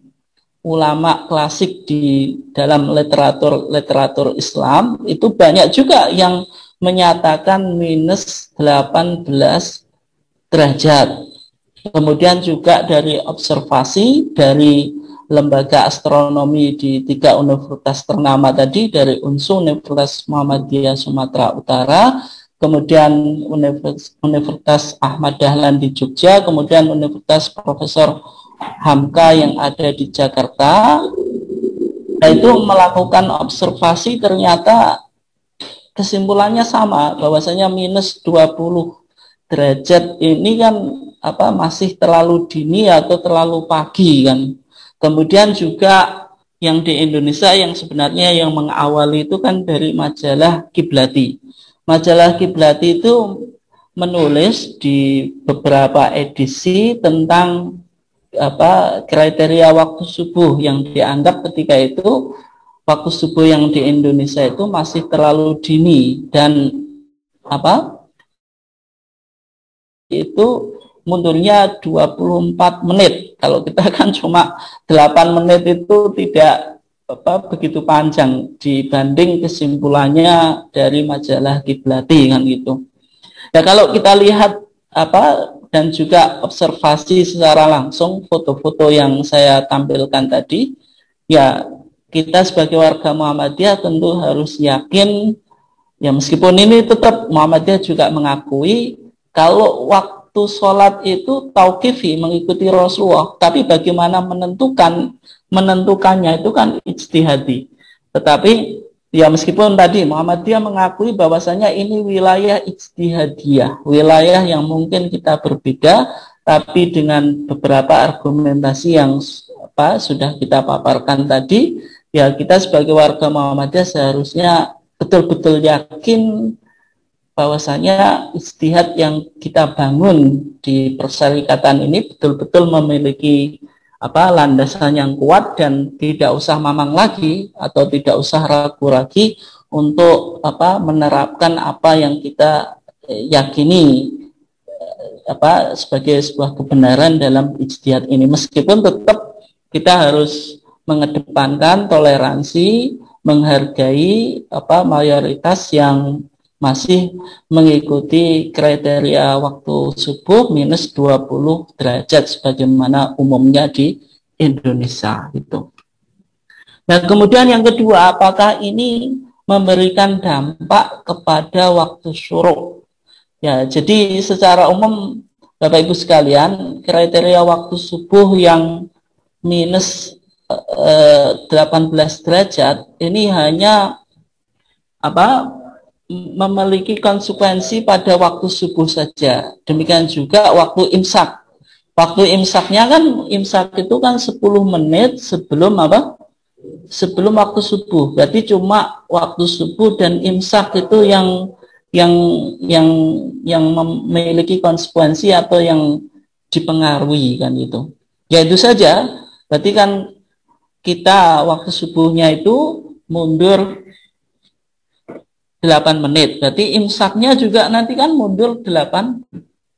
ulama klasik di dalam literatur Islam itu banyak juga yang menyatakan minus 18 derajat. Kemudian juga dari observasi dari lembaga astronomi di 3 universitas ternama tadi, dari UNSU, Universitas Muhammadiyah Sumatera Utara, kemudian Universitas Ahmad Dahlan di Jogja, kemudian Universitas Profesor Hamka yang ada di Jakarta, itu melakukan observasi, ternyata kesimpulannya sama, bahwasanya minus 20 derajat ini kan masih terlalu dini atau terlalu pagi kan. Kemudian juga yang di Indonesia yang sebenarnya yang mengawali itu kan dari majalah Kiblati. Majalah Kiblati itu menulis di beberapa edisi tentang kriteria waktu subuh yang dianggap ketika itu waktu subuh yang di Indonesia itu masih terlalu dini dan itu mundurnya 24 menit. Kalau kita kan cuma 8 menit itu tidak begitu panjang dibanding kesimpulannya dari majalah Kiblati kan gitu. Ya, kalau kita lihat dan juga observasi secara langsung foto-foto yang saya tampilkan tadi, ya kita sebagai warga Muhammadiyah tentu harus yakin, ya meskipun ini tetap Muhammadiyah juga mengakui kalau waktu sholat itu tauqifi, mengikuti Rasulullah, tapi bagaimana menentukannya itu kan ijtihadi. Tetapi ya meskipun tadi Muhammadiyah mengakui bahwasanya ini wilayah ijtihadiyah, wilayah yang mungkin kita berbeda, tapi dengan beberapa argumentasi yang sudah kita paparkan tadi, ya kita sebagai warga Muhammadiyah seharusnya betul-betul yakin bahwasanya ijtihad yang kita bangun di persyarikatan ini betul-betul memiliki landasan yang kuat dan tidak usah mamang lagi atau tidak usah ragu lagi untuk menerapkan apa yang kita yakini sebagai sebuah kebenaran dalam ijtihad ini, meskipun tetap kita harus mengedepankan toleransi, menghargai mayoritas yang masih mengikuti kriteria waktu subuh minus 20 derajat sebagaimana umumnya di Indonesia itu. Nah, kemudian yang kedua, apakah ini memberikan dampak kepada waktu syuruk? Ya, jadi secara umum Bapak Ibu sekalian, kriteria waktu subuh yang minus 18 derajat ini hanya memiliki konsekuensi pada waktu subuh saja. Demikian juga waktu imsak. Waktu imsaknya kan, imsak itu kan 10 menit sebelum sebelum waktu subuh. Berarti cuma waktu subuh dan imsak itu yang memiliki konsekuensi atau yang dipengaruhi kan itu. Ya itu saja. Berarti kan kita waktu subuhnya itu mundur 8 menit. Berarti imsaknya juga nanti kan mundur 8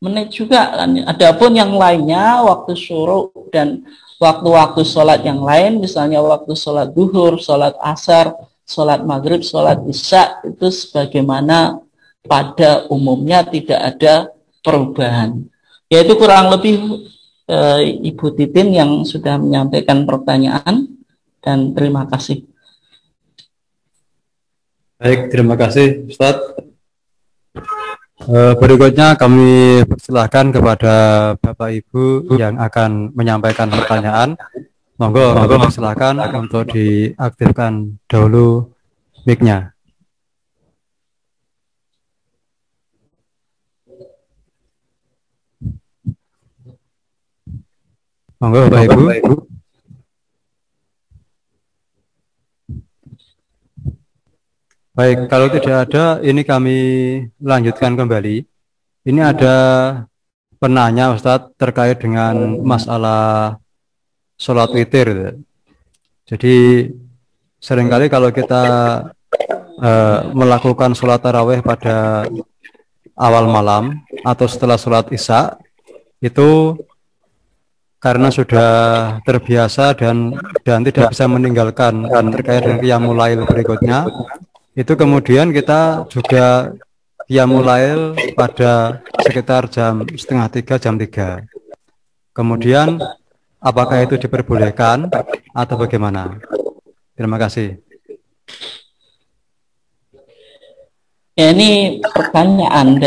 menit juga kan. Adapun yang lainnya waktu syuruk dan waktu-waktu sholat yang lain, misalnya waktu sholat duhur, sholat asar, sholat maghrib, sholat isya, itu sebagaimana pada umumnya tidak ada perubahan. Yaitu kurang lebih Ibu Titin yang sudah menyampaikan pertanyaan, dan terima kasih. Baik, terima kasih Ustadz. Berikutnya kami persilahkan kepada Bapak Ibu yang akan menyampaikan pertanyaan. Monggo persilahkan untuk diaktifkan dahulu mic-nya. Monggo Bapak Ibu. Baik, kalau tidak ada, ini kami lanjutkan kembali. Ini ada penanya Ustadz terkait dengan masalah sholat witir. Jadi seringkali kalau kita melakukan sholat tarawih pada awal malam atau setelah sholat isya, itu karena sudah terbiasa dan tidak bisa meninggalkan terkait dengan qiyamul lail berikutnya, itu kemudian kita juga qiyamul lail pada sekitar jam 2:30, jam 3. Kemudian apakah itu diperbolehkan atau bagaimana? Terima kasih. Ya, ini pertanyaan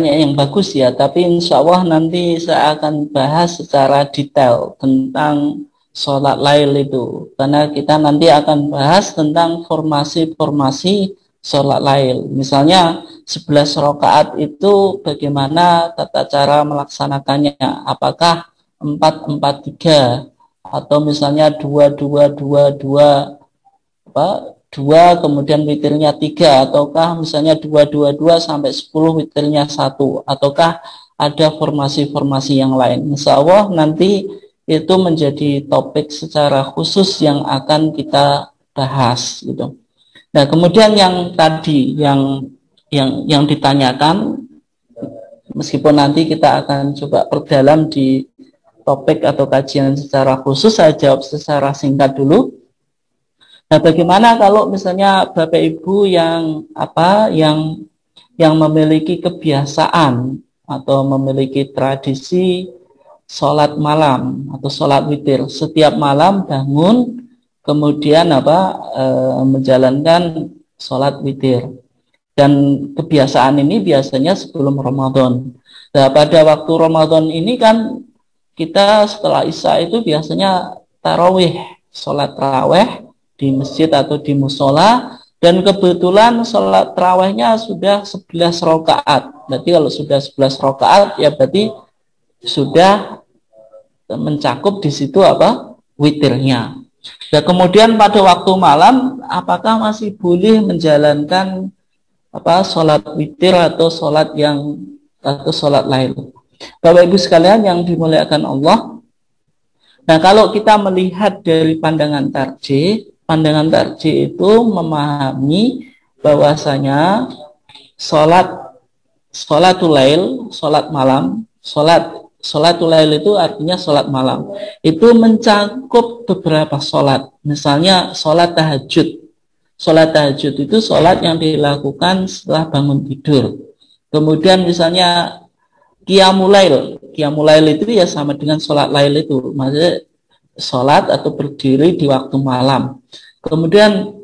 yang bagus ya, tapi insya Allah nanti saya akan bahas secara detail tentang sholat lail itu, karena kita nanti akan bahas tentang formasi-formasi sholat lail. Misalnya 11 rakaat itu bagaimana tata cara melaksanakannya, apakah 4-4-3 atau misalnya 2-2-2-2 2 kemudian witirnya 3, ataukah misalnya 2-2-2 sampai 10 witirnya 1, ataukah ada formasi-formasi yang lain. Insya Allah nanti itu menjadi topik secara khusus yang akan kita bahas gitu. Nah, kemudian yang tadi yang ditanyakan, meskipun nanti kita akan coba perdalam di topik atau kajian secara khusus, saya jawab secara singkat dulu. Nah, bagaimana kalau misalnya Bapak Ibu yang memiliki kebiasaan atau memiliki tradisi sholat malam atau sholat witir, setiap malam bangun kemudian menjalankan sholat witir, dan kebiasaan ini biasanya sebelum Ramadan. Nah, pada waktu Ramadan ini kan kita setelah Isya itu biasanya tarawih, sholat tarawih di masjid atau di musola, dan kebetulan sholat tarawihnya sudah 11 rakaat. Berarti kalau sudah 11 rakaat ya berarti sudah mencakup di situ witirnya. Nah, kemudian pada waktu malam apakah masih boleh menjalankan sholat witir atau sholat lail? Bapak Ibu sekalian yang dimuliakan Allah, nah kalau kita melihat dari pandangan tarjih itu memahami bahwasanya sholatul lail, sholat malam, sholatul lail itu artinya sholat malam, itu mencakup beberapa sholat. Misalnya sholat tahajud. Sholat tahajud itu sholat yang dilakukan setelah bangun tidur. Kemudian misalnya qiyamul lail. Qiyamul lail itu ya sama dengan sholat lail itu, maksudnya sholat atau berdiri di waktu malam. Kemudian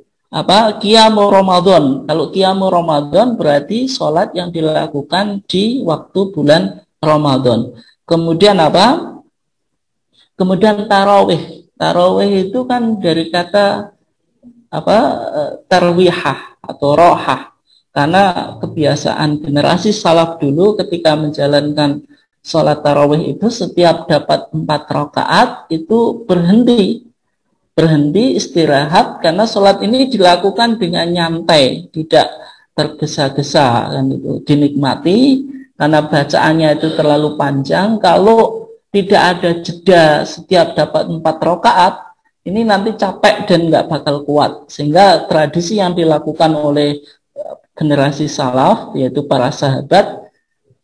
qiyamul Ramadan. Kalau qiyamul Ramadan berarti sholat yang dilakukan di waktu bulan Ramadan. Kemudian Kemudian tarawih. Tarawih itu kan dari kata apa, tarwihah atau rohah. Karena kebiasaan generasi salaf dulu ketika menjalankan sholat tarawih itu setiap dapat 4 rakaat itu berhenti istirahat, karena sholat ini dilakukan dengan nyantai, tidak tergesa-gesa, kan itu dinikmati karena bacaannya itu terlalu panjang. Kalau tidak ada jeda setiap dapat 4 rakaat, ini nanti capek dan nggak bakal kuat. Sehingga tradisi yang dilakukan oleh generasi salaf, yaitu para sahabat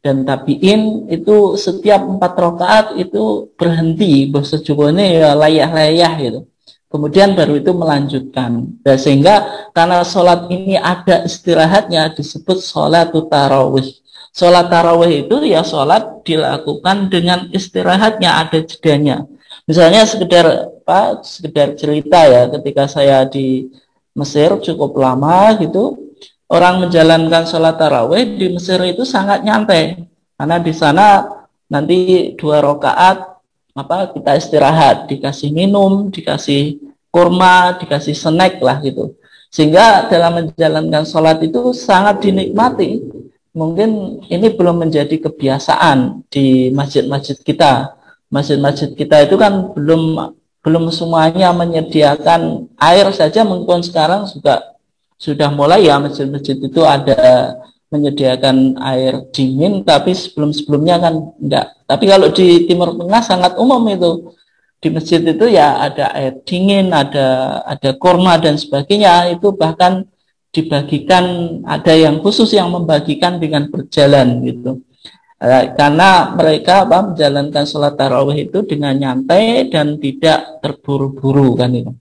dan tabiin, itu setiap 4 rakaat itu berhenti, bersejubahnya ya layah-layah gitu. Kemudian baru itu melanjutkan. Dan sehingga karena sholat ini ada istirahatnya, disebut sholat tarawih. Sholat tarawih itu ya sholat dilakukan dengan istirahatnya, ada jedanya. Misalnya sekedar cerita ya, ketika saya di Mesir cukup lama gitu, orang menjalankan sholat tarawih di Mesir itu sangat nyantai, karena di sana nanti 2 rakaat kita istirahat, dikasih minum, dikasih kurma, dikasih snack lah gitu. Sehingga dalam menjalankan sholat itu sangat dinikmati. Mungkin ini belum menjadi kebiasaan di masjid-masjid kita. Masjid-masjid kita itu kan belum semuanya menyediakan air saja, mungkin sekarang juga sudah mulai ya masjid-masjid itu ada menyediakan air dingin, tapi sebelum-sebelumnya kan enggak. Tapi kalau di Timur Tengah sangat umum itu. Di masjid itu ya ada air dingin, ada kurma dan sebagainya, itu bahkan dibagikan, ada yang khusus yang membagikan dengan berjalan gitu. Karena mereka menjalankan sholat tarawih itu dengan nyantai dan tidak terburu-buru kan itu.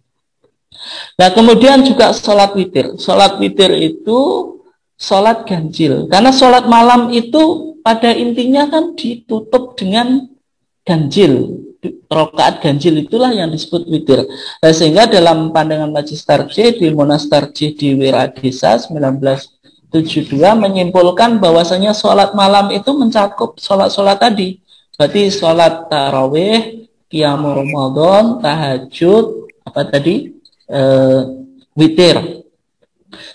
Nah, kemudian juga sholat witir. Sholat witir itu sholat ganjil. Karena sholat malam itu pada intinya kan ditutup dengan ganjil. Rakaat ganjil itulah yang disebut witir. Nah, sehingga dalam pandangan Majelis Tarjih di Monas Tarjih di Wiradesa 1972 menyimpulkan bahwasanya sholat malam itu mencakup sholat-sholat tadi. Berarti sholat tarawih, qiyamul Ramadan, tahajud, witir.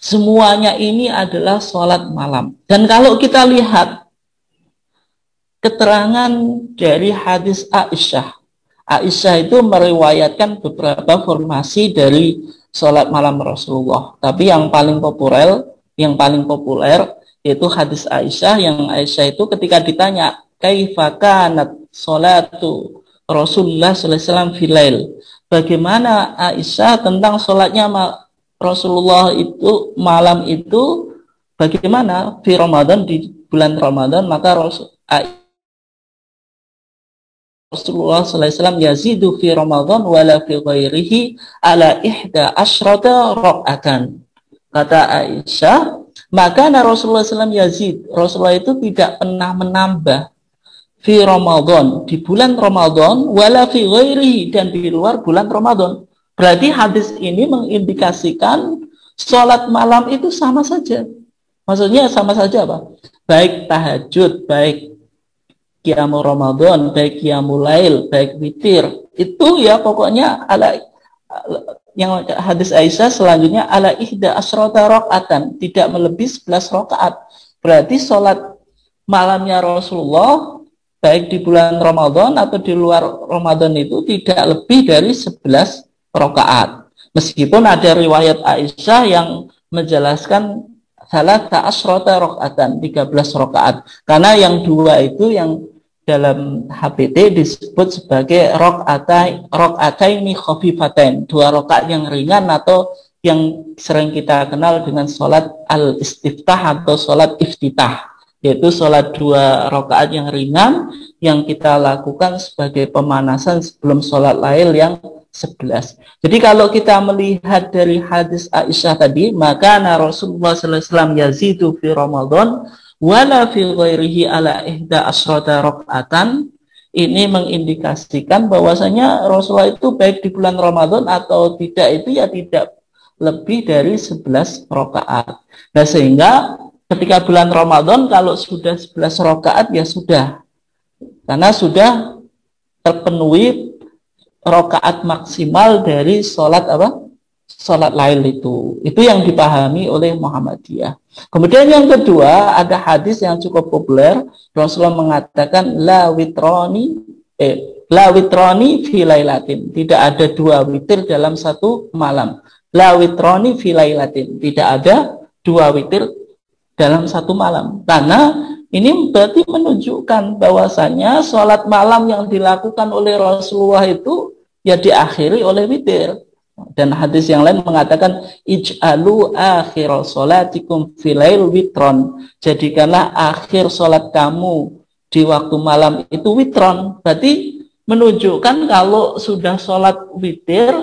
Semuanya ini adalah sholat malam. Dan kalau kita lihat keterangan dari hadis Aisyah, Aisyah itu meriwayatkan beberapa formasi dari sholat malam Rasulullah. Tapi yang paling populer yaitu hadis Aisyah, yang Aisyah itu ketika ditanya kaifa kanat sholatu Rasulullah sallallahu alaihi wasallam filail, bagaimana Aisyah tentang sholatnya Rasulullah itu malam itu, bagaimana di Ramadan, di bulan Ramadan, maka Rasulullah SAW yazidu fi Ramadan wala fi ghairihi ala ihda asyrata rakaatan. Kata Aisyah, maka Rasulullah SAW yazid, Rasulullah itu tidak pernah menambah fi Ramadan, di bulan Ramadan, wala fi ghairihi, dan di luar bulan Ramadan. Berarti hadis ini mengindikasikan sholat malam itu sama saja. Maksudnya sama saja apa? Baik tahajud, baik qiyamul Ramadan, baik qiyamul lail, baik witir, itu ya pokoknya yang hadis Aisyah selanjutnya ala ihda asyrata rakaatan, tidak melebihi 11 rakaat. Berarti sholat malamnya Rasulullah baik di bulan Ramadan atau di luar Ramadan itu tidak lebih dari 11 rakaat. Meskipun ada riwayat Aisyah yang menjelaskan salata asyrata rakaatan, 13 rakaat. Karena yang dua itu yang dalam HPT disebut sebagai rakaataini khafifatain, 2 rakaat yang ringan atau yang sering kita kenal dengan sholat al-istiftah atau sholat iftitah, yaitu sholat 2 rakaat yang ringan yang kita lakukan sebagai pemanasan sebelum sholat lail yang 11. Jadi kalau kita melihat dari hadis Aisyah tadi, maka Rasulullah SAW yazidu fi Ramadan wala fi ghairihi ala ihda asrata rakaatan, ini mengindikasikan bahwasanya Rasulullah itu baik di bulan Ramadan atau tidak itu ya tidak lebih dari 11 rakaat. Nah, sehingga ketika bulan Ramadan kalau sudah 11 rakaat ya sudah, karena sudah terpenuhi rakaat maksimal dari sholat apa? Sholat lail itu. Itu yang dipahami oleh Muhammadiyah. Kemudian yang kedua, ada hadis yang cukup populer. Rasulullah mengatakan la witroni fi lailatin. Tidak ada dua witir dalam satu malam. La witroni fi lailatin. Tidak ada dua witir dalam satu malam. Karena ini berarti menunjukkan bahwasanya sholat malam yang dilakukan oleh Rasulullah itu ya diakhiri oleh witir. Dan hadis yang lain mengatakan ij'alu akhir sholatikum filail witron. Jadikanlah akhir sholat kamu di waktu malam itu witron. Berarti menunjukkan kalau sudah sholat witir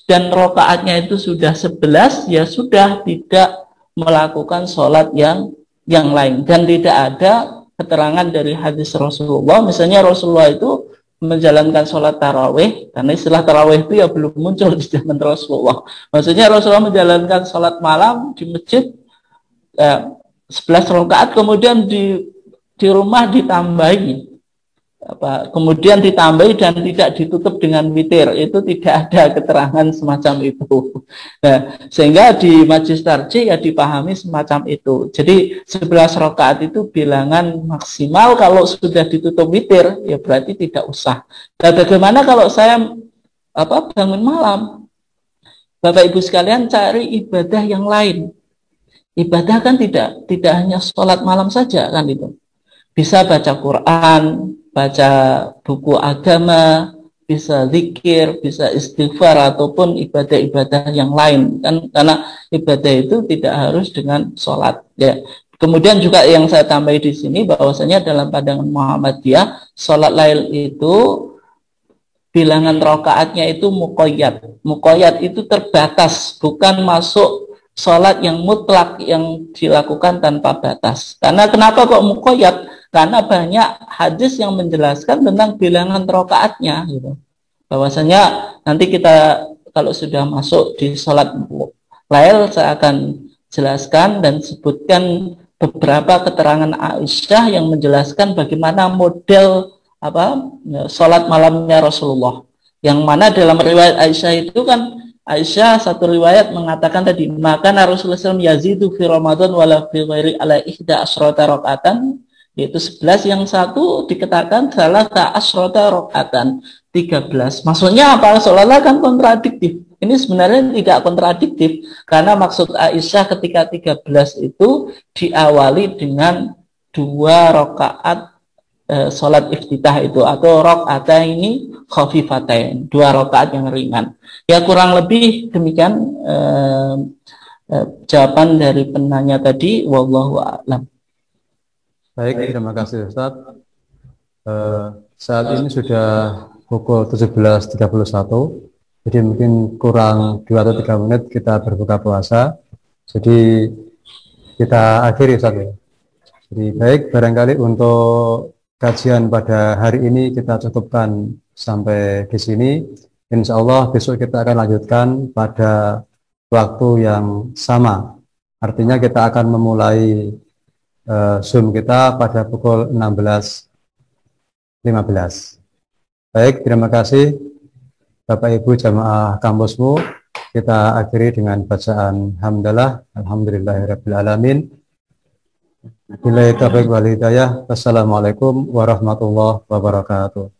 dan rokaatnya itu sudah 11, ya sudah tidak melakukan sholat yang lain. Dan tidak ada keterangan dari hadis Rasulullah. Misalnya Rasulullah itu menjalankan sholat tarawih, karena istilah tarawih itu ya belum muncul di zaman Rasulullah. Maksudnya Rasulullah menjalankan sholat malam di masjid 11 rakaat, kemudian di rumah ditambahi kemudian ditambahi dan tidak ditutup dengan witir. Itu tidak ada keterangan semacam itu. Nah, sehingga di majlis tarjih ya dipahami semacam itu. Jadi 11 rakaat itu bilangan maksimal. Kalau sudah ditutup witir ya berarti tidak usah. Nah, bagaimana kalau saya bangun malam? Bapak Ibu sekalian, cari ibadah yang lain. Ibadah kan tidak hanya sholat malam saja kan itu. Bisa baca Quran, baca buku agama, bisa zikir, bisa istighfar, ataupun ibadah-ibadah yang lain kan, karena ibadah itu tidak harus dengan sholat ya. Kemudian juga yang saya tambahi di sini bahwasanya dalam pandangan Muhammadiyah sholat lail itu bilangan rakaatnya itu muqayyad. Muqayyad itu terbatas, bukan masuk sholat yang mutlak yang dilakukan tanpa batas. Karena kenapa kok muqayyad? Karena banyak hadis yang menjelaskan tentang bilangan rakaatnya gitu. Bahwasanya nanti kita kalau sudah masuk di sholat lail, saya akan jelaskan dan sebutkan beberapa keterangan Aisyah yang menjelaskan bagaimana model sholat malamnya Rasulullah. Yang mana dalam riwayat Aisyah itu kan, Aisyah satu riwayat mengatakan tadi, maka Rasulullah SAW yazidu fi Ramadan wala fi ghairi ala ihda asrota rakaatan, yaitu 11, yang satu dikatakan salah asrota rakaatan 13. Maksudnya apa? Seolah-olah kan kontradiktif. Ini sebenarnya tidak kontradiktif, karena maksud Aisyah ketika 13 itu diawali dengan 2 rakaat sholat iftitah itu, atau rakaataini khafifatain, 2 rakaat yang ringan. Ya kurang lebih demikian jawaban dari penanya tadi. Wallahu a'lam. Baik, terima kasih Ustaz. Saat ini sudah pukul 17.31, jadi mungkin kurang 2 atau 3 menit kita berbuka puasa. Jadi kita akhiri Ustaz ya. Jadi baik, barangkali untuk kajian pada hari ini kita cukupkan sampai di sini. Insya Allah besok kita akan lanjutkan pada waktu yang sama. Artinya kita akan memulai Zoom kita pada pukul 16.15. Baik, terima kasih Bapak Ibu jamaah kampusmu. Kita akhiri dengan bacaan hamdalah, alhamdulillahirabbil alamin. Billahi taufiq wal hidayah. Wassalamualaikum warahmatullahi wabarakatuh.